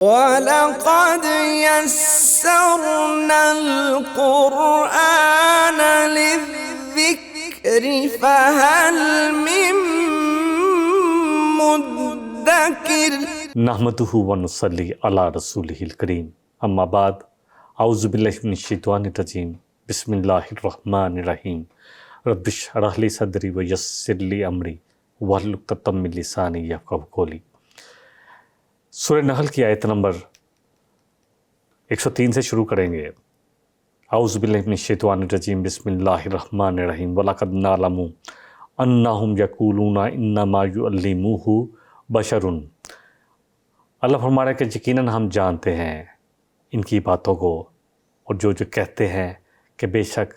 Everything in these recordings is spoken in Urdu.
وَلَقَدْ يَسَّرْنَا الْقُرْآنَ لِلذِّكْرِ فَهَلْ مِن مُّدَّكِرٍ نحمدہ ونصلی علی رسولہ الکریم، اما بعد، اعوذ باللہ من الشیطان الرجیم، بسم اللہ الرحمن الرحیم، رب اشرح لی صدری ویسر لی امری واحلل عقدۃ من لسانی یفقہوا قولی۔ سورہ نحل کی آیت نمبر 103 سے شروع کریں گے۔ اعوذ باللہ من الشیطان الرجیم، بسم اللہ الرحمن الرحیم، وَلَقَدْ نَعْلَمُ أَنَّهُمْ يَقُولُونَ إِنَّمَا يُعَلِّمُهُ بَشَرٌ۔ اللہ فرما رہا ہے کہ یقیناً ہم جانتے ہیں ان کی باتوں کو، اور جو کہتے ہیں کہ بے شک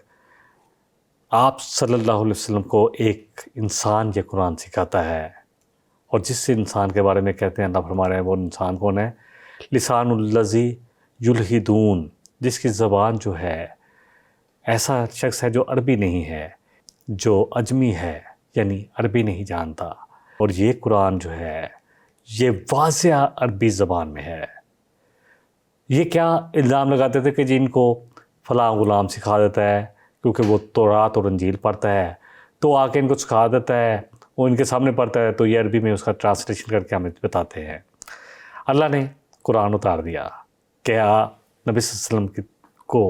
آپ صلی اللہ علیہ وسلم کو ایک انسان یہ قرآن سکھاتا ہے، اور جس انسان کے بارے میں کہتے ہیں، اللہ فرما رہے ہیں وہ انسان کون ہے؟ لسان الذی یلحدون، جس کی زبان جو ہے ایسا شخص ہے جو عربی نہیں ہے، جو عجمی ہے، یعنی عربی نہیں جانتا، اور یہ قرآن جو ہے یہ واضح عربی زبان میں ہے۔ یہ کیا الزام لگاتے تھے کہ جی ان کو فلاں غلام سکھا دیتا ہے کیونکہ وہ تورات اور انجیل پڑھتا ہے، تو آ کے ان کو سکھا دیتا ہے، وہ ان کے سامنے پڑھتا ہے تو یہ عربی میں اس کا ٹرانسلیشن کر کے ہمیں بتاتے ہیں۔ اللہ نے قرآن اتار دیا کہ نبی صلی اللہ علیہ وسلم کو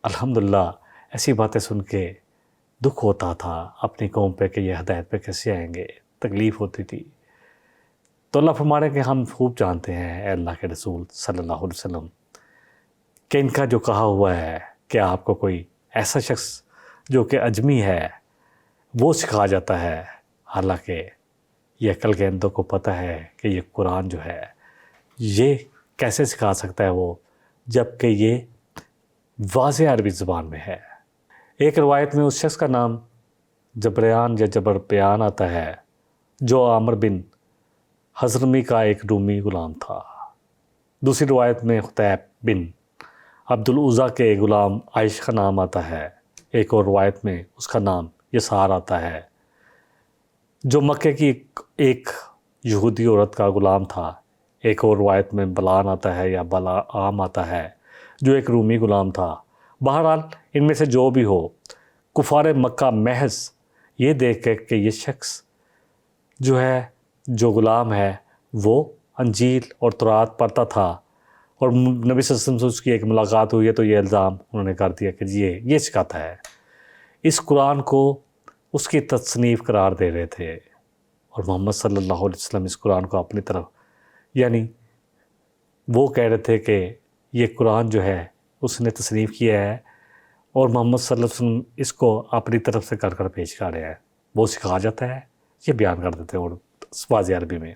الحمدللہ ایسی باتیں سن کے دکھ ہوتا تھا اپنی قوم پہ کہ یہ ہدایت پہ کیسے آئیں گے، تکلیف ہوتی تھی۔ تو اللہ فرما رہے ہیں کہ ہم خوب جانتے ہیں اے اللہ کے رسول صلی اللہ علیہ وسلم کہ ان کا جو کہا ہوا ہے کہ آپ کو کوئی ایسا شخص جو کہ عجمی ہے وہ سکھا جاتا ہے، حالانکہ یہ عقل کے اندر کو پتہ ہے کہ یہ قرآن جو ہے یہ کیسے سکھا سکتا ہے وہ، جب کہ یہ واضح عربی زبان میں ہے۔ ایک روایت میں اس شخص کا نام جبریان یا جبرپیان آتا ہے جو عامر بن حضرمی کا ایک رومی غلام تھا۔ دوسری روایت میں خطیب بن عبد العزیٰ کے غلام عائش کا نام آتا ہے۔ ایک اور روایت میں اس کا نام یسار آتا ہے جو مکے کی ایک یہودی عورت کا غلام تھا۔ ایک اور روایت میں بلان آتا ہے یا بلعام آتا ہے جو ایک رومی غلام تھا۔ بہرحال ان میں سے جو بھی ہو، کفار مکہ محض یہ دیکھ کے کہ یہ شخص جو ہے، جو غلام ہے، وہ انجیل اور تورات پڑھتا تھا، اور نبی صلی اللہ علیہ وسلم سے اس کی ایک ملاقات ہوئی ہے، تو یہ الزام انہوں نے کر دیا کہ یہ سکھاتا ہے۔ اس قرآن کو اس کی تصنیف قرار دے رہے تھے، اور محمد صلی اللہ علیہ وسلم اس قرآن کو اپنی طرف، یعنی وہ کہہ رہے تھے کہ یہ قرآن جو ہے اس نے تصنیف کیا ہے، اور محمد صلی اللہ علیہ وسلم اس کو اپنی طرف سے کر کر پیش کر رہے ہیں، وہ سکھا جاتا ہے، یہ بیان کر دیتے ہیں اور واضح عربی میں۔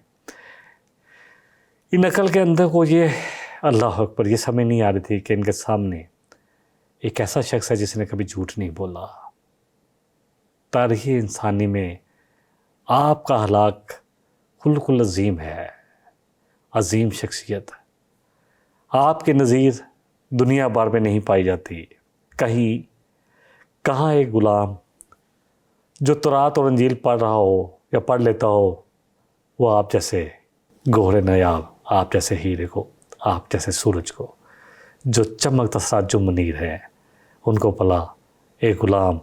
ان عقل کے اندر کو یہ اللہ اکبر یہ سمجھ نہیں آ رہی تھی کہ ان کے سامنے ایک ایسا شخص ہے جس نے کبھی جھوٹ نہیں بولا۔ تاریخ انسانی میں آپ کا ہلاک خلق العظیم ہے، عظیم شخصیت۔ آپ کے نظیر دنیا بھر میں نہیں پائی جاتی۔ کہاں ایک غلام جو تورات اور انجیل پڑھ رہا ہو یا پڑھ لیتا ہو، وہ آپ جیسے گوہر نایاب، آپ جیسے ہیرے کو، آپ جیسے سورج کو جو چمکتا سا جو منیر ہے، ان کو بھلا ایک غلام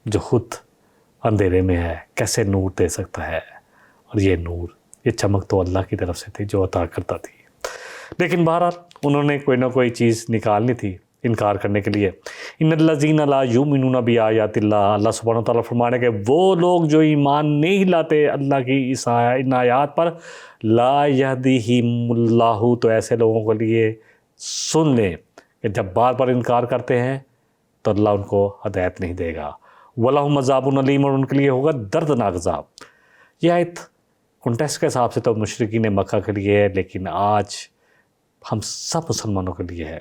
جو خود اندھیرے میں ہے کیسے نور دے سکتا ہے؟ اور یہ نور، یہ چمک تو اللہ کی طرف سے تھی جو عطا کرتا تھی۔ لیکن بہرحال انہوں نے کوئی نہ کوئی چیز نکالنی تھی انکار کرنے کے لیے۔ ان الذین لا یؤمنون بآیات اللہ، اللہ سبحانہ وتعالیٰ فرما رہے ہیں کہ وہ لوگ جو ایمان نہیں لاتے اللہ کی ان آیات پر، لا یہدیہم اللہ، تو ایسے لوگوں کے لیے سن لیں کہ جب بار بار انکار کرتے ہیں تو اللہ ان کو ہدایت نہیں دے گا۔ وَلَهُمْ عَذَابٌ عَلِيمٌ، اور ان کے لیے ہوگا دردناک عذاب۔ یہ آیت کنٹیکسٹ کے حساب سے تو مشرکین مکہ کے لیے ہے، لیکن آج ہم سب مسلمانوں کے لیے ہے۔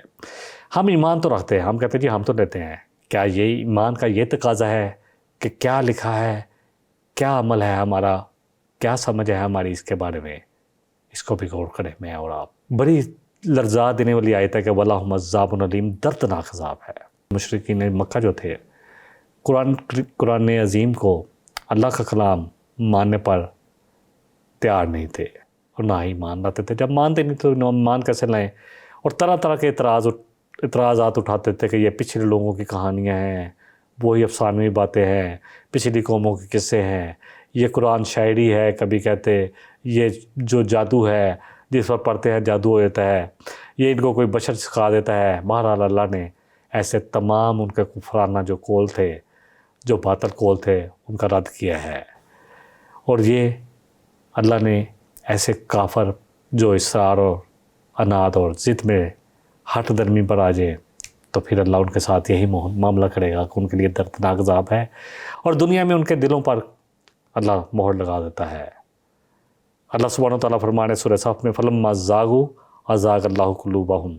ہم ایمان تو رکھتے ہیں، ہم کہتے ہیں جی ہم تو لیتے ہیں، کیا یہ ایمان کا یہ تقاضا ہے کہ کیا لکھا ہے، کیا عمل ہے ہمارا، کیا سمجھ ہے ہماری اس کے بارے میں، اس کو بھی غور کریں میں اور آپ۔ بڑی لرزا دینے والی آیت ہے کہ وَلَهُمْ عَذَابٌ عَلِيمٌ، دردناک عذاب ہے۔ مشرکین مکہ جو تھے قرآن عظیم کو، اللہ کا کلام ماننے پر تیار نہیں تھے، اور نہ ہی مان لاتے تھے. جب مانتے نہیں تو مان کیسے لائیں؟ اور طرح طرح کے اعتراضات اٹھاتے تھے کہ یہ پچھلے لوگوں کی کہانیاں ہیں، وہی افسانوی باتیں ہیں، پچھلی قوموں کے قصے ہیں، یہ قرآن شاعری ہے. کبھی کہتے یہ جو جادو ہے جس پر پڑھتے ہیں جادو ہو جاتا ہے، یہ ان کو کوئی بشر سکھا دیتا ہے. بہرحال اللہ نے ایسے تمام ان کے کفرانہ جو قول تھے، جو باطل قول تھے، ان کا رد کیا ہے. اور یہ اللہ نے ایسے کافر جو اصرار اور عناد اور ضد میں ہٹ درمی پر آ جائے تو پھر اللہ ان کے ساتھ یہی معاملہ کرے گا کہ ان کے لیے دردناک عذاب ہے، اور دنیا میں ان کے دلوں پر اللہ مہر لگا دیتا ہے. اللہ سبحانہ و تعالیٰ فرمانے سورہ صف میں فلما زاغوا ازاغ اللہ قلوبہم،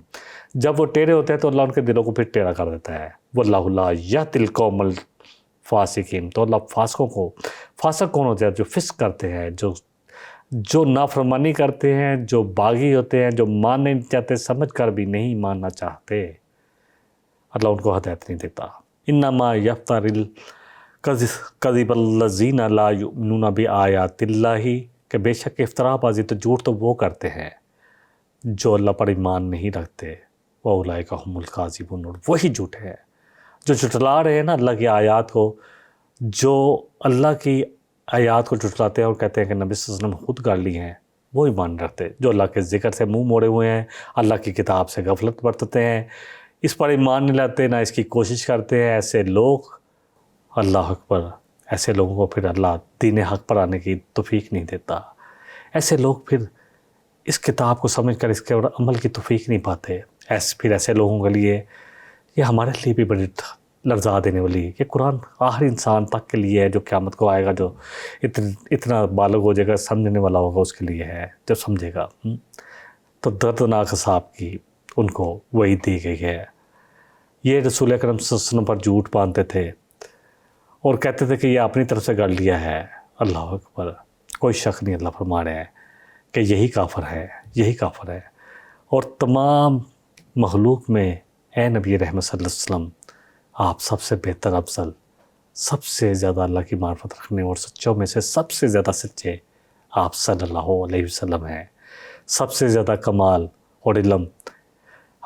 جب وہ ٹیڑے ہوتے ہیں تو اللہ ان کے دلوں کو پھر ٹیڑھا کر دیتا ہے. واللہ لا یہدی القوم الفاسقین، تو اللہ فاسقوں کو، فاسق کون ہوتے ہیں؟ جو فسق کرتے ہیں، جو نافرمانی کرتے ہیں، جو باغی ہوتے ہیں، جو ماننے نہیں چاہتے، سمجھ کر بھی نہیں ماننا چاہتے. اللہ ان کو ہدایت نہیں دیتا. انما یفتر الکذب الذین لا یؤمنون بآیات اللہ، کہ بے شک افطرا بازی تو جھوٹ تو وہ کرتے ہیں جو اللہ پر ایمان نہیں رکھتے. وَأُولَئِکَ هُمُ الْكَاذِبُونَ، اور وہی جھوٹے ہیں جو جھٹلا رہے ہیں نا اللہ کی آیات کو، جو اللہ کی آیات کو جھٹلاتے ہیں اور کہتے ہیں کہ نبی صلی اللہ علیہ وسلم خود گاڑ لی ہیں، وہ ایمان رکھتے. جو اللہ کے ذکر سے منہ موڑے ہوئے ہیں، اللہ کی کتاب سے غفلت برتتے ہیں، اس پر ایمان نہیں لاتے، نہ اس کی کوشش کرتے ہیں، ایسے لوگ، اللہ اکبر، ایسے لوگوں کو پھر اللہ دین حق پر آنے کی توفیق نہیں دیتا. ایسے لوگ پھر اس کتاب کو سمجھ کر اس کے عمل کی توفیق نہیں پاتے. پھر ایسے لوگوں کے لیے، یہ ہمارے لیے بھی بڑی لرزا دینے والی ہے کہ قرآن آخر انسان تک کے لیے ہے جو قیامت کو آئے گا، جو اتنا بالغ ہو جائے گا، سمجھنے والا ہوگا، اس کے لیے ہے جو سمجھے گا. تو دردناک عذاب کی ان کو وعید دی گئی ہے. یہ رسول اکرم صلی اللہ علیہ وسلم پر جھوٹ باندھتے تھے اور کہتے تھے کہ یہ اپنی طرف سے گڑھ لیا ہے. اللہ اکبر، کوئی شک نہیں، اللہ فرما رہے ہیں کہ یہی کافر ہے، یہی کافر ہے. اور تمام مخلوق میں اے نبی رحمت صلی اللہ علیہ وسلم، آپ سب سے بہتر، افضل، سب سے زیادہ اللہ کی معرفت رکھنے اور سچوں میں سے سب سے زیادہ سچے آپ صلی اللہ علیہ وسلم ہیں. سب سے زیادہ کمال اور علم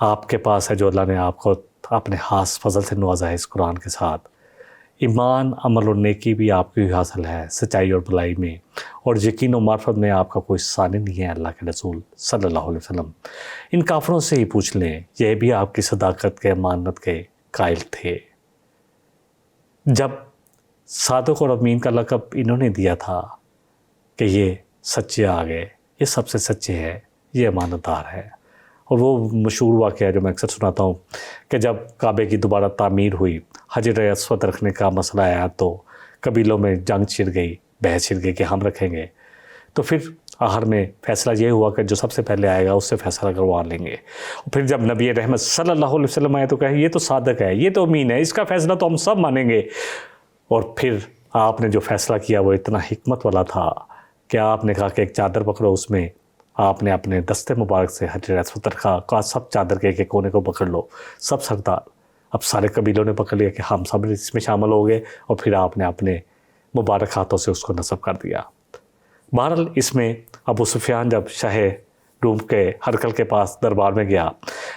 آپ کے پاس ہے جو اللہ نے آپ کو اپنے خاص فضل سے نوازا ہے اس قرآن کے ساتھ. ایمان، عمل اور نیکی بھی آپ کی حاصل ہے، سچائی اور بھلائی میں، اور یقین و معرفت میں آپ کا کوئی ثانی نہیں ہے اللہ کے رسول صلی اللہ علیہ وسلم. ان کافروں سے ہی پوچھ لیں، یہ بھی آپ کی صداقت کے، امانت کے قائل تھے. جب صادق اور امین کا لقب انہوں نے دیا تھا کہ یہ سچے آ گئے، یہ سب سے سچے ہیں، یہ امانت دار ہے. اور وہ مشہور واقعہ ہے جو میں اکثر سناتا ہوں کہ جب کعبے کی دوبارہ تعمیر ہوئی، حجر اسود رکھنے کا مسئلہ آیا تو قبیلوں میں جنگ چھڑ گئی، بحث چھڑ گئی کہ ہم رکھیں گے. تو پھر آخر میں فیصلہ یہ ہوا کہ جو سب سے پہلے آئے گا اس سے فیصلہ کروا لیں گے. پھر جب نبی رحمت صلی اللہ علیہ وسلم آئے تو کہے یہ تو صادق ہے، یہ تو امین ہے، اس کا فیصلہ تو ہم سب مانیں گے. اور پھر آپ نے جو فیصلہ کیا وہ اتنا حکمت والا تھا کہ آپ نے کہا کہ ایک چادر پکڑو، اس میں آپ نے اپنے دستے مبارک سے حجر اسود رکھا، کہا سب چادر کے ایک کونے کو پکڑ لو، سب سردار. اب سارے قبیلوں نے پکڑ لیا کہ ہم سب اس میں شامل ہو گئے، اور پھر آپ نے اپنے مبارک ہاتھوں سے اس کو نصب کر دیا. بہرحال اس میں ابو سفیان جب شاہ روم کے ہرقل کے پاس دربار میں گیا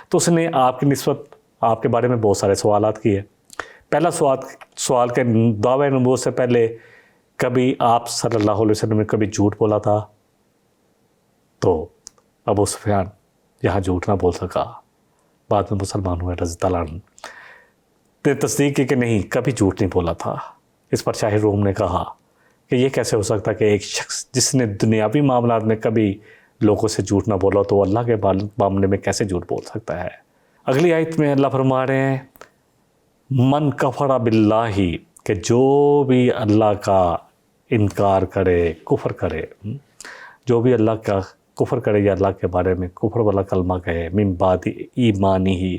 تو اس نے آپ کی نسبت، آپ کے بارے میں بہت سارے سوالات کیے. پہلا سوال کہ دعوی نبوت سے پہلے کبھی آپ صلی اللہ علیہ وسلم نے کبھی جھوٹ بولا تھا؟ تو ابو سفیان یہاں جھوٹ نہ بول سکا، بعد میں مسلمان ہوئے رضی اللہ عنہ، نے تصدیق کی کہ نہیں، کبھی جھوٹ نہیں بولا تھا. اس پر شاہ روم نے کہا کہ یہ کیسے ہو سکتا کہ ایک شخص جس نے دنیاوی معاملات میں کبھی لوگوں سے جھوٹ نہ بولا تو اللہ کے معاملے میں کیسے جھوٹ بول سکتا ہے. اگلی آیت میں اللہ فرما رہے ہیں من کفر باللہ، کہ جو بھی اللہ کا انکار کرے، کفر کرے، جو بھی اللہ کا کفر کرے یا اللہ کے بارے میں کفر والا کلمہ کہے، من بعد ایمانی ہی،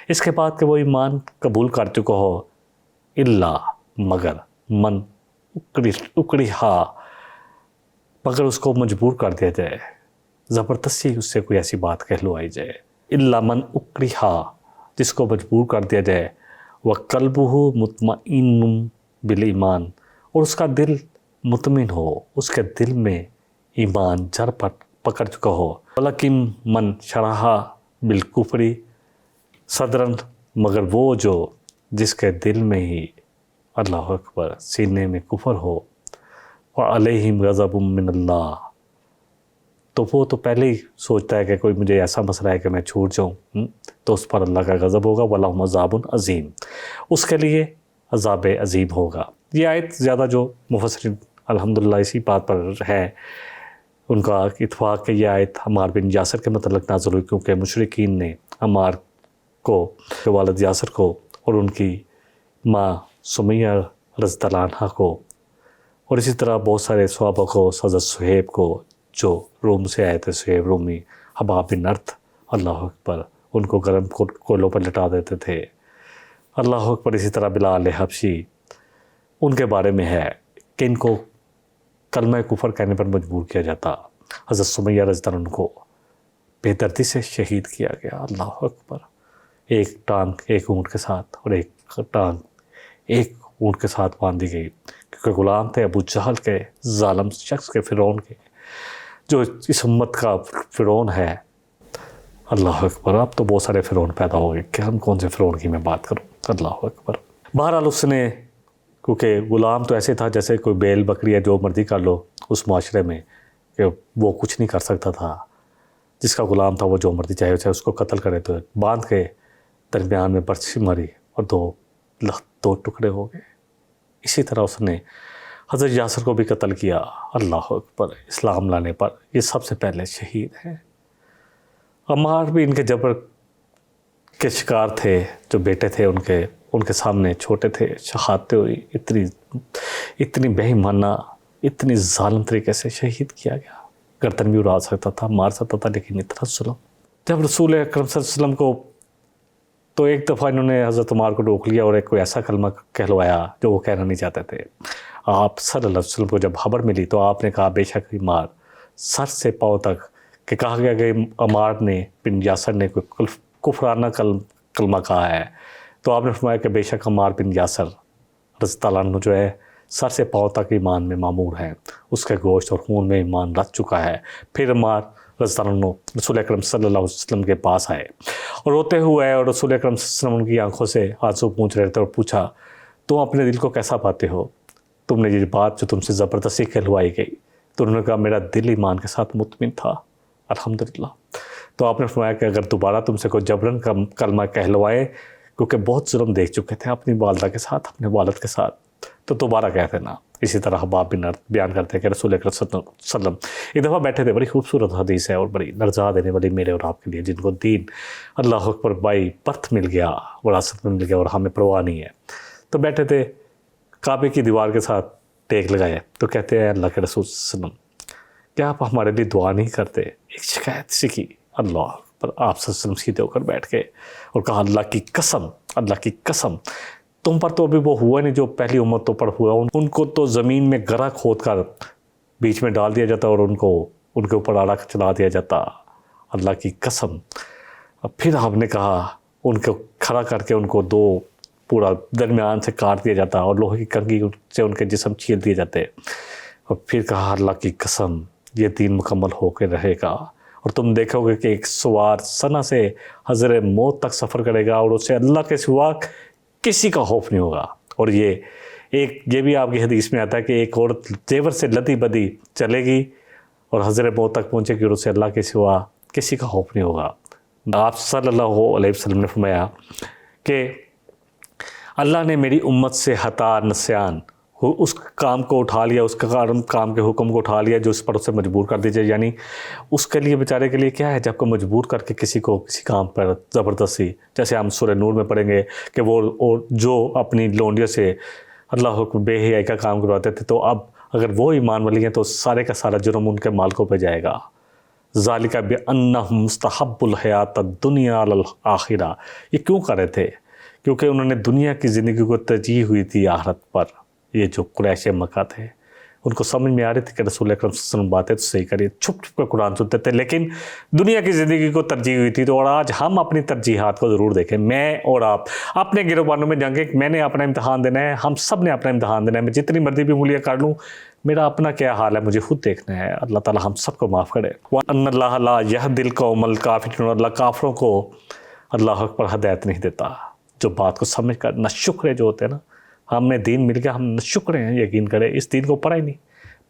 اس کے بعد کہ وہ ایمان قبول کر چکا ہو، الا، مگر، من اکڑھا، مگر اس کو مجبور کر دیا جائے، زبردستی اس سے کوئی ایسی بات کہلوائی جائے. الا من اکڑھا، جس کو مجبور کر دیا جائے، وقلبہ مطمئن بالایمان، اور اس کا دل مطمئن ہو، اس کے دل میں ایمان جڑ پکڑ چکا ہو. وَلَكِن من شرح بالکفری صدرن، مگر وہ جو جس کے دل میں ہی اللہ اکبر سینے میں کفر ہو، وَعَلَيْهِمْ غَضَبٌ مِّنَ اللَّهِ، تو وہ تو پہلے ہی سوچتا ہے کہ کوئی مجھے ایسا مسئلہ ہے کہ میں چھوٹ جاؤں، تو اس پر اللہ کا غضب ہوگا. وَلَهُمْ عَذَابٌ عَظِيمٌ، اس کے لیے عذاب عظیم ہوگا. یہ آیت زیادہ جو مفسرین الحمدللہ اسی بات پر ہے ان کا اتفاق کہ یہ آیت عمار بن یاسر کے متعلق نازل ہوئی، کیونکہ مشرکین نے عمار کو، کے والد یاسر کو، اور ان کی ماں سمیہ رضی اللہ عنہا کو، اور اسی طرح بہت سارے صحابہ کو، حضرت صہیب کو جو روم سے آئے تھے، صہیب رومی، حباب بن ارت، اللہ اکبر، ان کو گرم کوئلوں پر لٹا دیتے تھے، اللہ اکبر. اسی طرح بلال حبشی، ان کے بارے میں ہے کہ ان کو کلمہ کفر کہنے پر مجبور کیا جاتا. حضرت سمیہ رضی اللہ عنہ کو بے دردی سے شہید کیا گیا، اللہ اکبر، ایک ٹانگ ایک اونٹ کے ساتھ اور ایک ٹانگ ایک اونٹ کے ساتھ باندھی گئی، کیونکہ غلام تھے ابو جہل کے، ظالم شخص کے، فرعون کے، جو اس امت کا فرعون ہے. اللہ اکبر. اب تو بہت سارے فرعون پیدا ہو گئے کہ ہم کون سے فرعون کی میں بات کروں، اللہ اکبر. بہرحال اس نے، کیونکہ غلام تو ایسے تھا جیسے کوئی بیل بکری ہے، جو مرضی کر لو اس معاشرے میں، کہ وہ کچھ نہیں کر سکتا تھا. جس کا غلام تھا وہ جو مرضی چاہے اس کو قتل کرے، تو باندھ کے درمیان میں برچھی ماری اور دو ٹکڑے ہو گئے. اسی طرح اس نے حضرت یاسر کو بھی قتل کیا، اللہ اکبر، اسلام لانے پر. یہ سب سے پہلے شہید ہیں. عمار بھی ان کے جبر کے شکار تھے، جو بیٹے تھے ان کے سامنے چھوٹے تھے، شہادتیں ہوئی. اتنی بے ایمانہ، اتنی ظالم طریقے سے شہید کیا گیا. گردن بھی اڑا سکتا تھا، مار سکتا تھا، لیکن اتنا ظلم. جب رسول اکرم صلی اللہ علیہ وسلم کو، تو ایک دفعہ انہوں نے حضرت عمار کو روک لیا اور ایک کوئی ایسا کلمہ کہلوایا جو وہ کہنا نہیں چاہتے تھے. آپ صلی اللہ علیہ وسلم کو جب خبر ملی تو آپ نے کہا بے شک عمار سر سے پاؤں تک، کہ کہا گیا کہ عمار نے بن یاسر نے کوئی کفرانہ کلمہ کہا ہے، تو آپ نے فرمایا کہ بے شک عمار بن یاسر رضی اللہ عنہ جو ہے سر سے پاؤں تک ایمان میں معمور ہے، اس کے گوشت اور خون میں ایمان رچ چکا ہے. پھر عمار رضی اللہ عنہ رسول اکرم صلی اللہ علیہ وسلم کے پاس آئے اور روتے ہوئے، اور رسول اکرم صلی اللہ علیہ وسلم ان کی آنکھوں سے آنسو پونچھ رہے تھے، اور پوچھا تم اپنے دل کو کیسا پاتے ہو؟ تم نے یہ بات جو تم سے زبردستی کہلوائی گئی. تو انہوں نے کہا میرا دل ایمان کے ساتھ مطمئن تھا، الحمدللہ. تو آپ نے فرمایا کہ اگر دوبارہ تم سے کوئی جبرن کا کلمہ کہلوائے، کیونکہ بہت ظلم دیکھ چکے تھے اپنی والدہ کے ساتھ، اپنے والد کے ساتھ، تو دوبارہ کہتے نا. اسی طرح حباب بن ارت بیان کرتے ہیں کہ رسول اکرم صلی اللہ علیہ وسلم ایک دفعہ بیٹھے تھے. بڑی خوبصورت حدیث ہے اور بڑی لرزا دینے والی میرے اور آپ کے لیے، جن کو دین اللہ اکبر بائی برتھ مل گیا، وراثت میں مل گیا، اور ہمیں پرواہ نہیں ہے. تو بیٹھے تھے، کعبے کی دیوار کے ساتھ ٹیک لگائے، تو کہتے ہیں اللہ کے رسول صلی اللہ علیہ وسلم کیا آپ ہمارے لیے دعا نہیں کرتے؟ ایک شکایت سی کی. اللہ پر آپ صلی اللہ علیہ وسلم سیدھے ہو کر بیٹھ کے اور کہا اللہ کی قسم، اللہ کی قسم، تم پر تو ابھی وہ ہوا نہیں جو پہلی امتوں پر ہوا. ان کو تو زمین میں گڑھا کھود کر بیچ میں ڈال دیا جاتا اور ان کے اوپر آڑا چلا دیا جاتا، اللہ کی قسم. پھر ہم نے کہا ان کو کھڑا کر کے ان کو دو پورا درمیان سے کاٹ دیا جاتا اور لوہے کی کنگھی سے ان کے جسم چھیل دیے جاتے. اور پھر کہا اللہ کی قسم یہ دین مکمل ہو کے رہے گا، اور تم دیکھو گے کہ ایک سوار سنا سے حضر موت تک سفر کرے گا اور اسے اللہ کے سوا کسی کا خوف نہیں ہوگا. اور یہ بھی آپ کی حدیث میں آتا ہے کہ ایک عورت زیور سے لدی بدی چلے گی اور حضر موت تک پہنچے گی اور اسے اللہ کے سوا کسی کا خوف نہیں ہوگا. آپ صلی اللہ علیہ وسلم نے فرمایا کہ اللہ نے میری امت سے خطا، نسیان، اس کام کو اٹھا لیا، اس کام کے حکم کو اٹھا لیا جو اس پر اسے مجبور کر دیجیے. یعنی اس کے لیے بیچارے کے لیے کیا ہے، جب کو مجبور کر کے کسی کو کسی کام پر زبردستی، جیسے ہم سورہ نور میں پڑھیں گے کہ وہ جو اپنی لونڈیوں سے اللہ حکم بے حیائی کا کام کرواتے تھے، تو اب اگر وہ ایمان والی ہیں تو سارے کا سارا جرم ان کے مالکوں پہ جائے گا. ذالک بأنہم مستحب الحیات الدنیا علی الآخرہ. یہ کیوں کر رہے تھے؟ کیونکہ انہوں نے دنیا کی زندگی کو ترجیح ہوئی تھی آخرت پر. یہ جو قریش مکہ تھے ان کو سمجھ میں آ رہی تھی کہ رسول اکرم صلی اللہ علیہ وسلم باتیں تو صحیح کریے، چھپ چھپ کر قرآن سنتے تھے، لیکن دنیا کی زندگی کو ترجیح ہوئی تھی. تو اور آج ہم اپنی ترجیحات کو ضرور دیکھیں. میں اور آپ اپنے گروبانوں میں جنگیں، میں نے اپنا امتحان دینا ہے، ہم سب نے اپنا امتحان دینا ہے. میں جتنی مرضی بھی انگلیاں کر لوں، میرا اپنا کیا حال ہے مجھے خود دیکھنا ہے. اللہ تعالیٰ ہم سب کو معاف کرے. وَأَنَّ اللَّهَ لَا يَهْدِي الْقَوْمَ الْكَافِرِينَ. اللہ کافروں کو اللہ اکبر ہدایت نہیں دیتا. جو بات کو سمجھ کر نہ شکرے جو ہوتے ہیں نا, ہمیں دین مل گیا, ہم نہ شکرے ہیں, یقین کریں اس دین کو پڑھا ہی نہیں,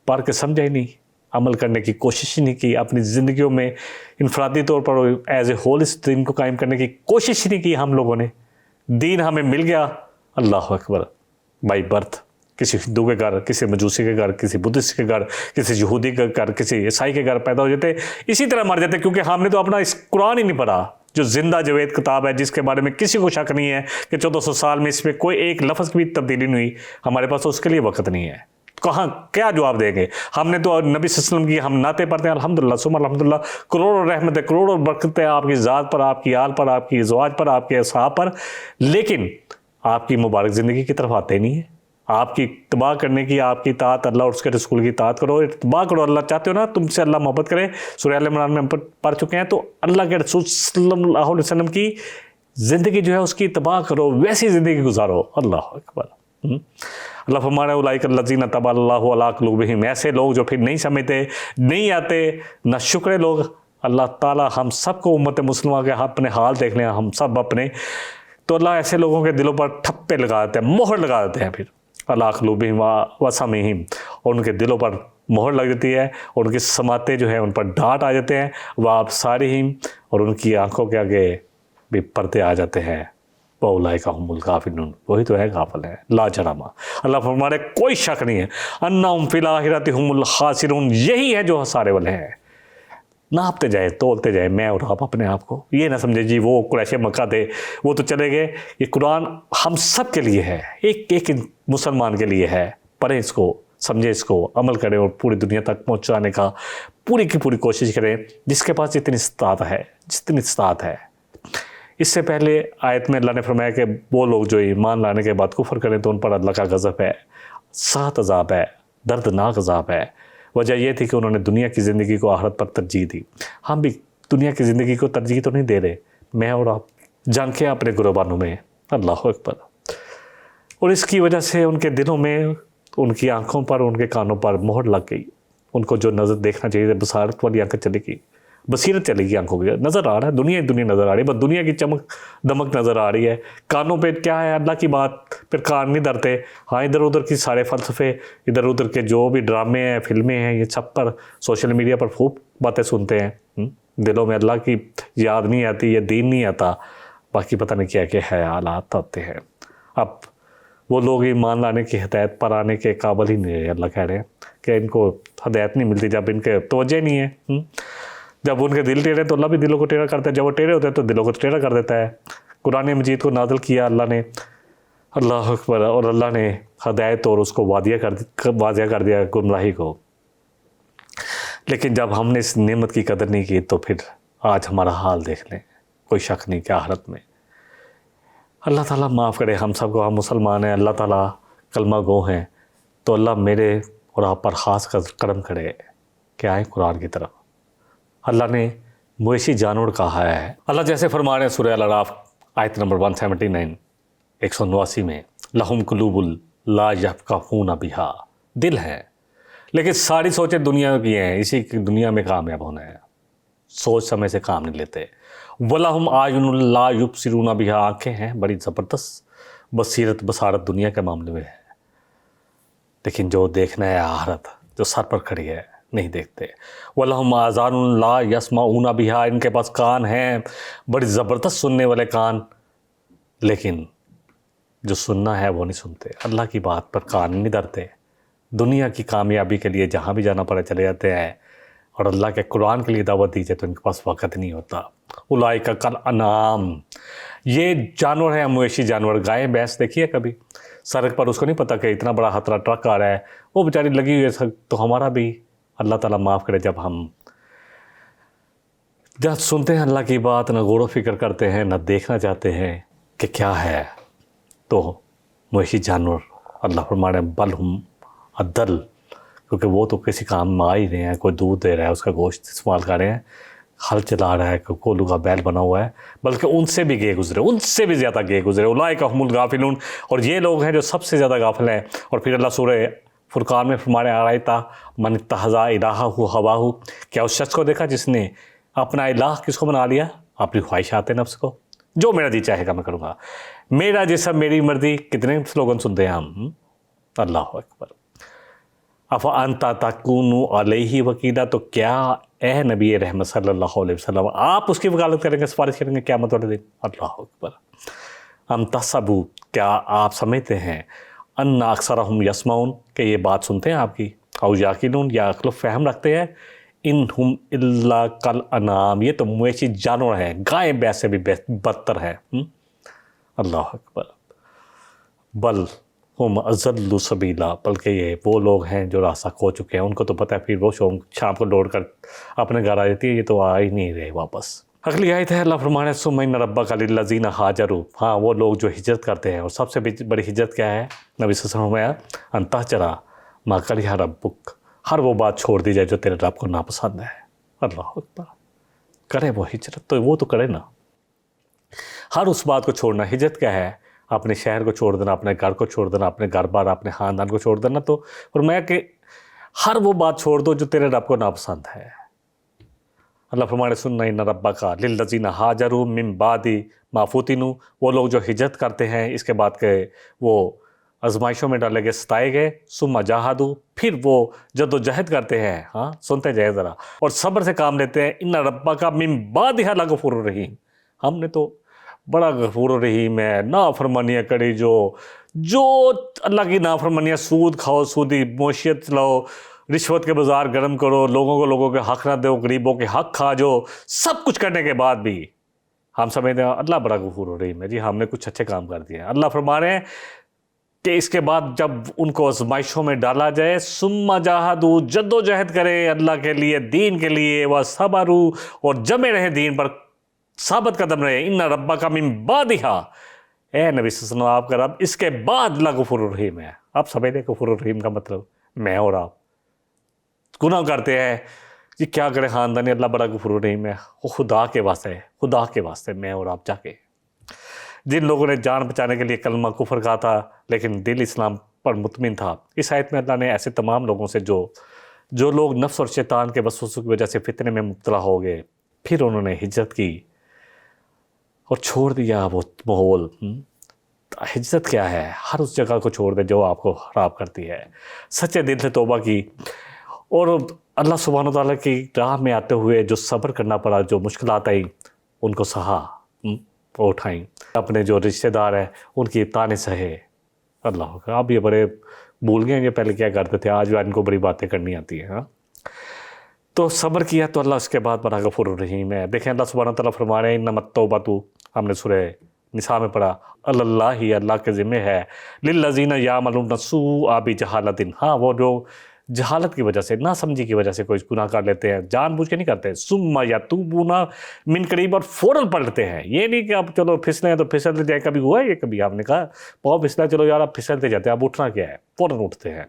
پڑھ کے سمجھا ہی نہیں, عمل کرنے کی کوشش ہی نہیں کی, اپنی زندگیوں میں انفرادی طور پر ایز اے ہول اس دین کو قائم کرنے کی کوشش ہی نہیں کی ہم لوگوں نے. دین ہمیں مل گیا, اللہ اکبر, بائی برتھ, کسی ہندو کے گھر, کسی مجوسی کے گھر, کسی بدھسٹ کے گھر, کسی یہودی کے گھر, کسی عیسائی کے گھر پیدا ہو جاتے, اسی طرح مر جاتے, کیونکہ ہم نے تو اپنا اس قرآن ہی نہیں پڑھا جو زندہ جاوید کتاب ہے, جس کے بارے میں کسی کو شک نہیں ہے کہ 1400 سال میں اس میں کوئی ایک لفظ کی بھی تبدیلی نہیں ہوئی. ہمارے پاس تو اس کے لیے وقت نہیں ہے. کہاں کیا جواب دیں گے؟ ہم نے تو نبی صلی اللہ علیہ وسلم کی ہم نعتیں پڑھتے ہیں, الحمدللہ ثم الحمدللہ, کروڑوں رحمتیں, کروڑوں برکتیں آپ کی ذات پر, آپ کی آل پر, آپ کی ازواج پر, آپ کے اصحاب پر, لیکن آپ کی مبارک زندگی کی طرف آتے نہیں ہیں. آپ کی اتباع کرنے کی, آپ کی اطاعت, اللہ اور اس کے رسول کی اطاعت کرو, اتباع کرو. اللہ چاہتے ہو نا تم سے اللہ محبت کرے, سورہ آل عمران میں ہم پڑھ چکے ہیں, تو اللہ کے رسول صلی اللہ علیہ وسلم کی زندگی جو ہے اس کی اتباع کرو, ویسی زندگی گزارو. اللہ اکبر. اللہ فرمانے اولئک الذین طبع اللہ علی قلوبہم, ایسے لوگ جو پھر نہیں سمجھتے, نہیں آتے, نہ شکرے لوگ. اللہ تعالیٰ ہم سب کو امت مسلمہ کے اپنے حال دیکھ لیں, ہم سب اپنے, تو اللہ ایسے لوگوں کے دلوں پر ٹھپے لگا دیتے ہیں, مہر لگا دیتے ہیں, پھر علی قلوبہم وسمعہم, اور ان کے دلوں پر مہر لگ جاتی ہے, اور ان کی سماعتیں جو ہیں ان پر ڈانٹ آ جاتے ہیں, وابصارہم, اور ان کی آنکھوں کے آگے بھی پردے آ جاتے ہیں. وَأُولَئِكَ هُمُ الْغَافِلُونَ, وہی تو ہے غافل ہیں, لا جرم. اللہ فرمانے کوئی شک نہیں ہے, اَنَّهُمْ فِي الْآخِرَةِ هُمُ الْخَاسِرُونَ, یہی ہے جو ہسارے والے ہیں. ناپتے جائیں, تولتے جائیں, میں اور آپ اپنے آپ کو, یہ نہ سمجھے جی وہ قریش مکہ تھے وہ تو چلے گئے. یہ قرآن ہم سب کے لیے ہے, ایک ایک مسلمان کے لیے ہے. پڑھیں اس کو, سمجھیں اس کو, عمل کریں, اور پوری دنیا تک پہنچانے کا پوری کی پوری کوشش کریں جس کے پاس جتنی استطاعت ہے, جتنی استطاعت ہے. اس سے پہلے آیت میں اللہ نے فرمایا کہ وہ لوگ جو ایمان لانے کے بعد کفر کریں تو ان پر اللہ کا غضب ہے, سخت عذاب ہے, دردناک عذاب ہے. وجہ یہ تھی کہ انہوں نے دنیا کی زندگی کو آخرت پر ترجیح دی. ہم بھی دنیا کی زندگی کو ترجیح تو نہیں دے رہے, میں اور آپ جھانکیں اپنے گروبانوں میں. اللہ اکبر. اور اس کی وجہ سے ان کے دلوں میں, ان کی آنکھوں پر, ان کے کانوں پر مہر لگ گئی. ان کو جو نظر دیکھنا چاہیے, بصارت والی آنکھیں چلی گئی, بصیرت چلے گی آنکھوں کی, نظر آ رہا ہے, دنیا ہی دنیا نظر آ رہی ہے, بس دنیا کی چمک دمک نظر آ رہی ہے. کانوں پہ کیا ہے, اللہ کی بات, پھر کان نہیں دھرتے. ہاں ادھر ادھر کی سارے فلسفے, ادھر ادھر کے جو بھی ڈرامے ہیں, فلمیں ہیں, یہ سب پر سوشل میڈیا پر خوب باتیں سنتے ہیں. دلوں میں اللہ کی یاد نہیں آتی, یہ دین نہیں آتا, باقی پتہ نہیں کیا کہ خیالات آتے ہیں. اب وہ لوگ ایمان لانے کی ہدایت پر آنے کے قابل ہی نہیں ہے. اللہ کہہ رہے ہیں کہ ان کو ہدایت نہیں ملتی جب ان کے توجہ نہیں ہے. جب ان کے دل ٹیڑھے تو اللہ بھی دلوں کو ٹیڑھا کرتا ہے, جب وہ ٹیڑھے ہوتے ہیں تو دلوں کو ٹیڑھا کر دیتا ہے. قرآن مجید کو نازل کیا اللہ نے, اللہ اکبر, اور اللہ نے ہدایت اور اس کو واضح کر دیا گمراہی کو. لیکن جب ہم نے اس نعمت کی قدر نہیں کی تو پھر آج ہمارا حال دیکھ لیں. کوئی شک نہیں کہ آخرت میں اللہ تعالیٰ معاف کرے ہم سب کو. ہم مسلمان ہیں, اللہ تعالیٰ کلمہ گو ہیں, تو اللہ میرے اور آپ پر خاص کرم کرے کہ آئیں قرآن کی طرف. اللہ نے مویشی جانور کہا ہے. اللہ جیسے فرما رہے ہیں سورہ الاعراف آیت نمبر 179 189 میں, لہم قلوب لا یفقہون بہا, دل ہے لیکن ساری سوچیں دنیا کی ہیں, اسی کی دنیا میں کامیاب ہونا ہے, سوچ سمجھ سے کام نہیں لیتے. وَلَهُمْ أَعْيُنٌ لَا يُبْصِرُونَ بِهَا, آنکھیں ہیں بڑی زبردست بصارت دنیا کے معاملے میں ہے, لیکن جو دیکھنا ہے آخرت جو سر پر کھڑی ہے نہیں دیکھتے. وَلَهُمْ آذَانٌ لَا يَسْمَعُونَ بِهَا, ان کے پاس کان ہیں بڑی زبردست سننے والے کان, لیکن جو سننا ہے وہ نہیں سنتے. اللہ کی بات پر کان نہیں دھرتے. دنیا کی کامیابی کے لیے جہاں بھی جانا پڑے چلے جاتے ہیں, اور اللہ کے قرآن کے لیے دعوت دی جائے تو ان کے پاس وقت نہیں ہوتا. اولئک کالانعام, یہ جانور ہیں, مویشی جانور. گائے بھینس دیکھی ہے کبھی سڑک پر, اس کو نہیں پتہ کہ اتنا بڑا خطرہ ٹرک آ رہا ہے, وہ بیچاری لگی ہوئی ہے. تو ہمارا بھی اللہ تعالیٰ معاف کرے, جب سنتے ہیں اللہ کی بات, نہ غور و فکر کرتے ہیں, نہ دیکھنا چاہتے ہیں کہ کیا ہے, تو مویشی جانور اللہ فرمانے بل ہم اضل, کیونکہ وہ تو کسی کام میں آ ہی رہے ہیں. کوئی دودھ دے رہا ہے, اس کا گوشت استعمال کر رہے ہیں, ہل چلا رہا ہے, کولو کا بیل بنا ہوا ہے, بلکہ ان سے بھی گئے گزرے, ان سے بھی زیادہ گئے گزرے. اولئک هم الغافلون, اور یہ لوگ ہیں جو سب سے زیادہ غافل ہیں. اور پھر اللہ سورہ فرقان میں فرمانے آرائیتا من اتخذ الہہ ہواہ، کیا اس شخص کو دیکھا جس نے اپنا الہ کس کو بنا لیا؟ اپنی خواہشات نفس کو، جو میرا جی چاہے گا میں کروں گا، میرا جسم میری مرضی۔ کتنے سلوگن سنتے ہیں ہم، اللہ اکبر۔ افانت تکون علیہ وکیلا، تو کیا اے نبی رحمت صلی اللہ علیہ وسلم آپ اس کی وکالت کریں گے، سفارش کریں گے قیامت والے دن؟ اللہ اکبر۔ ام تحسبوا، کیا آپ سمجھتے ہیں، ان اکثرہم یسمعون، کہ یہ بات سنتے ہیں آپ کی، او یاقلون، یا عقل و فہم رکھتے ہیں، انہم الا کالانعام، یہ تو مویشی جانور ہیں، گائے بھینس سے بھی بدتر ہے۔ اللہ اکبر۔ بل ہم اضل سبیلا، بلکہ یہ وہ لوگ ہیں جو راستہ کھو چکے ہیں، ان کو تو پتہ ہے پھر وہ شام کو دوڑ کر اپنے گھر آ جاتی ہے، یہ تو آ ہی نہیں رہے واپس۔ اگلی آیت ہے، اللہ فرمانے ثم ان ربک للذین ہاجروا، ہاں وہ لوگ جو ہجرت کرتے ہیں، اور سب سے بڑی ہجرت کیا ہے؟ نبی صلی اللہ علیہ وسلم ان تہجر ما کرہ ربک، ہر وہ بات چھوڑ دی جائے جو تیرے رب کو ناپسند ہے۔ اللہ اکبر۔ کرے وہ ہجرت تو وہ تو کرے نا، ہر اس بات کو چھوڑنا۔ ہجرت کیا ہے؟ اپنے شہر کو چھوڑ دینا، اپنے گھر کو چھوڑ دینا، اپنے گھر بار اپنے خاندان کو چھوڑ دینا۔ تو فرمایا کہ ہر وہ بات چھوڑ دو جو تیرے رب کو ناپسند ہے۔ اللہ فرمانے سننا ان ربک للذین ہاجروا من بعد ما فتنوا، وہ لوگ جو ہجرت کرتے ہیں اس کے بعد کہ وہ آزمائشوں میں ڈالے گئے، ستائے گئے، ثم جاہدوا، پھر وہ جد و جہد کرتے ہیں، ہاں سنتے جائے ذرا، اور صبر سے کام لیتے ہیں، ان ربک من بعدھا لغفور رحیم، ہم نے تو بڑا غفور الرحیم ہے۔ نافرمانیاں کری جو اللہ کی نافرمانیاں، سود کھاؤ، سودی معیشت چلاؤ، رشوت کے بازار گرم کرو، لوگوں کے حق نہ دو، غریبوں کے حق کھا جو، سب کچھ کرنے کے بعد بھی ہم سمجھتے ہیں اللہ بڑا غفور الرحیم ہے، جی ہم نے کچھ اچھے کام کر دیے ہیں۔ اللہ فرما رہے ہیں کہ اس کے بعد جب ان کو آزمائشوں میں ڈالا جائے، ثم جاہدوا، جد و جہد کریں اللہ کے لیے، دین کے لیے، وصبروا، اور جمے رہیں دین پر، ثابت قدم رہے، ان ربک من بعدھا، اے نبی صلی اللہ علیہ وسلم آپ کا رب اس کے بعد لغفور الرحیم ہے۔ آپ سمجھتے ہیں غفور الرحیم کا مطلب میں اور آپ گناہ کرتے ہیں، یہ کیا کرے خاندانی، اللہ بڑا غفور الرحیم ہے، وہ خدا کے واسطے میں اور آپ جا کے، جن لوگوں نے جان بچانے کے لیے کلمہ کفر کہا تھا لیکن دل اسلام پر مطمئن تھا، اس آیت میں اللہ نے ایسے تمام لوگوں سے جو لوگ نفس اور شیطان کے وسوسوں کی وجہ سے فتنے میں مبتلا ہو گئے، پھر انہوں نے ہجرت کی اور چھوڑ دیا وہ ماحول۔ ہجرت کیا ہے؟ ہر اس جگہ کو چھوڑ دے جو آپ کو خراب کرتی ہے، سچے دل سے توبہ کی، اور اللہ سبحانہ وتعالیٰ کی راہ میں آتے ہوئے جو صبر کرنا پڑا، جو مشکلات آئیں ان کو سہا، اٹھائیں، اپنے جو رشتہ دار ہیں ان کی تانے سہے۔ اللہ آپ یہ بڑے بھول گئے، یہ پہلے کیا کرتے تھے، آج بھی ان کو بڑی باتیں کرنی آتی ہیں۔ تو صبر کیا تو اللہ اس کے بعد بڑا غفور الرحیم ہے۔ دیکھیں اللہ سبحانہ تعالیٰ فرما رہے ہیں انما التوبۃ، ہم نے سورہ نساء میں پڑھا، اللہ کے ذمہ ہے، للذین یعملون السوء بجہالۃ، ہاں وہ جو جہالت کی وجہ سے، نہ سمجھی کی وجہ سے کوئی گناہ کر لیتے ہیں، جان بوجھ کے نہیں کرتے، ثم یتوبون من قریب، اور فوراً پلٹتے ہیں، یہ نہیں کہ اب چلو پھسلیں تو پھسلتے جائیں، کبھی ہوا ہے یہ، کبھی آپ نے کہا پاؤں پھسلا چلو یار اب پھسلتے جاتے ہیں، اب اٹھنا کیا ہے، فوراً اٹھتے ہیں۔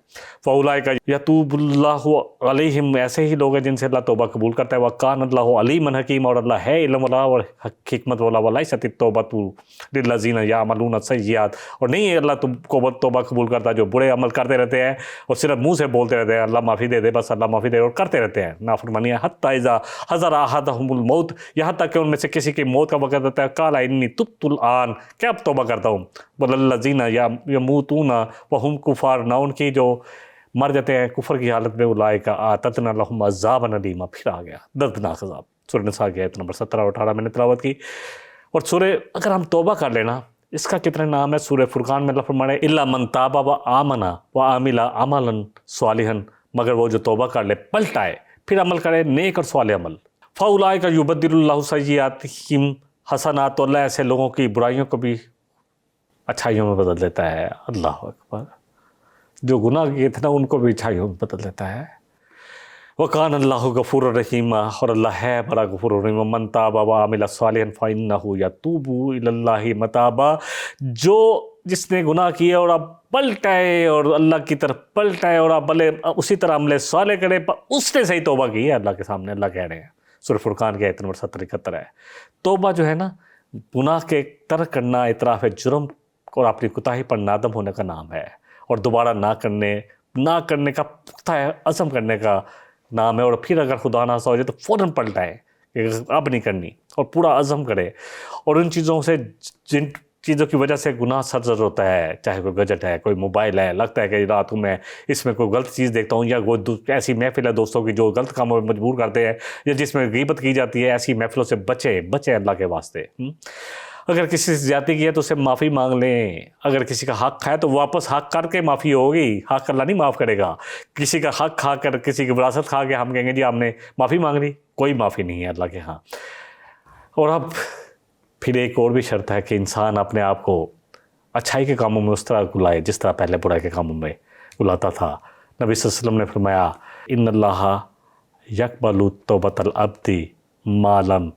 فاولئک یتوب اللہ علیہم، ایسے ہی لوگ ہیں جن سے اللہ توبہ قبول کرتا ہے، وکان اللہ علیما حکیما، اور اللہ ہے علم والا اور حکمت والا، ولیست التوبۃ للذین یعملون السیئات، اور نہیں ہے اللہ تم کو توبہ قبول کرتا جو برے عمل کرتے رہتے ہیں اور صرف منہ سے بولتے رہتے ہیں اللہ معافی دے دے، بس اللہ معافی دے، اور کرتے رہتے ہیں نافرمانیاں، حتی اذا حضر احدہم الموت، یہاں تک کہ ان میں سے کسی کی موت کا وقت آتا ہے، قال انی تبت الآن، کیا اب توبہ کرتا ہوں، والذین یموتون وہم کفار، نہ ان کی جو مر جاتے ہیں کفر کی حالت میں، اولئک اعتدنا لہم عذابا الیما، پھر آ گیا دردناک عذاب۔ سورہ نساء کی آیت نمبر 17 اور 18 میں نے تلاوت کی۔ اور سورہ اگر ہم توبہ کر لینا، اس کا کتنے نام ہے، سورہ فرقان میں اللہ فرمانے الا من تاب وآمن وعمل عملا صالحا، مگر وہ جو توبہ کر لے، پلٹ آئے، پھر عمل کرے نیک اور صالح عمل، فاولئک یبدل اللہ سیئاتہم حسنات، تو اللہ ایسے لوگوں کی برائیوں کو بھی اچھائیوں میں بدل دیتا ہے۔ اللہ اکبر، جو گناہ کیے تھے نا ان کو بھی اچھائیوں میں بدل دیتا ہے۔ وَقَانَ اللَّهُ غَفُورًا رَحِيمًا، اور اللہ ہے بڑا غفور الرحیم۔ مَن تَابَ وَعَمِلَ صَالِحًا فَإِنَّهُ يَتُوبُ إِلَى اللَّهِ مَتَابًا، جس نے گناہ کیے اور اب پلٹ آئے اور اللہ کی طرف پلٹ آئے اور اب اسی طرح عمل صالح کرے، اس نے صحیح توبہ کی ہے اللہ کے سامنے، اللہ کہہ رہے ہیں۔ سورہ فرقان کی آیت نمبر 70-71 ہے۔ توبہ جو ہے نا، گناہ کے ترک کرنا، اعتراف جرم اور اپنی کوتاہی پر نادم ہونے کا نام ہے، اور دوبارہ نہ کرنے، نہ کرنے کا پختہ عزم کرنے کا نام ہے، اور پھر اگر خدا نہ ہو جائے تو فوراً پلٹائے کہ اب نہیں کرنی، اور پورا عزم کرے، اور ان چیزوں سے جن چیزوں کی وجہ سے گناہ سرزد ہوتا ہے، چاہے کوئی گجٹ ہے، کوئی موبائل ہے، لگتا ہے کہ رات کو میں اس میں کوئی غلط چیز دیکھتا ہوں، یا کوئی ایسی محفل ہے دوستوں کی جو غلط کاموں میں مجبور کرتے ہیں، یا جس میں غیبت کی جاتی ہے، ایسی محفلوں سے بچے اللہ کے واسطے۔ اگر کسی سے زیادتی کی ہے تو اسے معافی مانگ لیں، اگر کسی کا حق ہے تو واپس حق کر کے معافی ہوگی، حق اللہ نہیں معاف کرے گا۔ کسی کا حق کھا کر، کسی کی وراثت کھا کے ہم کہیں گے جی ہم نے معافی مانگ لی، کوئی معافی نہیں ہے اللہ کے ہاں۔ اور اب پھر ایک اور بھی شرط ہے کہ انسان اپنے آپ کو اچھائی کے کاموں میں اس طرح بلائے جس طرح پہلے برائی کے کاموں میں بلاتا تھا۔ نبی صلی اللہ علیہ وسلم نے فرمایا ان اللہ یقبل توبۃ العبد ما لم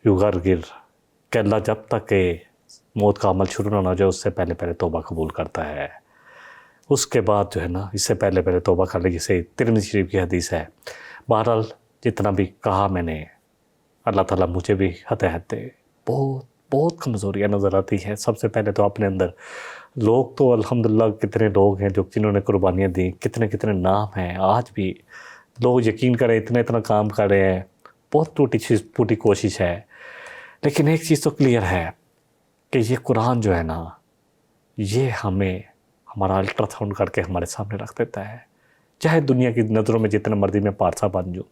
یغرغر، کہ اللہ جب تک کہ موت کا عمل شروع نہ ہو جائے اس سے پہلے توبہ قبول کرتا ہے، اس کے بعد جو ہے نا اس سے پہلے توبہ کر لے، جسے ترمذی شریف کی حدیث ہے۔ بہرحال جتنا بھی کہا میں نے، اللہ تعالیٰ مجھے بھی ہتے بہت کمزوریاں نظر آتی ہیں۔ سب سے پہلے تو اپنے اندر، لوگ تو الحمدللہ کتنے لوگ ہیں جنہوں نے قربانیاں دیں، کتنے نام ہیں، آج بھی لوگ یقین کریں اتنا کام کر رہے ہیں، بہت ٹوٹی کوشش ہے، لیکن ایک چیز تو کلیئر ہے کہ یہ قرآن جو ہے نا یہ ہمیں ہمارا الٹرا ساؤنڈ کر کے ہمارے سامنے رکھ دیتا ہے، چاہے دنیا کی نظروں میں جتنا مرضی میں پارسا بن جاؤں،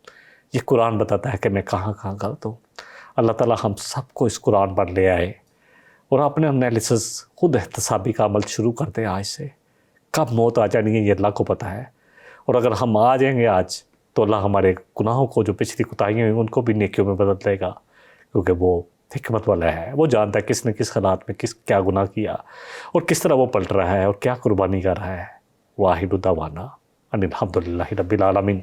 یہ قرآن بتاتا ہے کہ میں کہاں غلط ہوں۔ اللہ تعالیٰ ہم سب کو اس قرآن پر لے آئے اور اپنے انالیسس خود احتسابی کا عمل شروع کرتے ہیں۔ آج سے کب موت آ جانی ہے یہ اللہ کو پتہ ہے، اور اگر ہم آ جائیں گے آج تو اللہ ہمارے گناہوں کو، جو پچھلی کوتاہیاں ہوئیں ان کو بھی نیکیوں میں بدل دے گا، کیونکہ وہ حکمت والا ہے، وہ جانتا ہے کس نے کس حالات میں کیا گناہ کیا اور کس طرح وہ پلٹ رہا ہے اور کیا قربانی کر رہا ہے۔ واحد دعوانا ان الحمد للہ رب العالمین،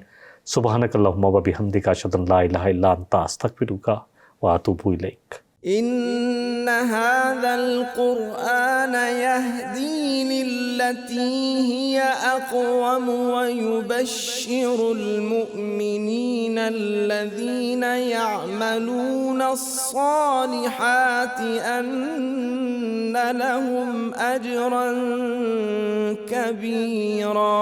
سبحانک اللہم و بحمدک، اشہد ان لا الہ الا انت، استغفرک واتوب الیک۔ إن هذا القرآن يهدي للتي هي أقوم ويبشر المؤمنين الذين يعملون الصالحات أن لهم أجرا كبيرا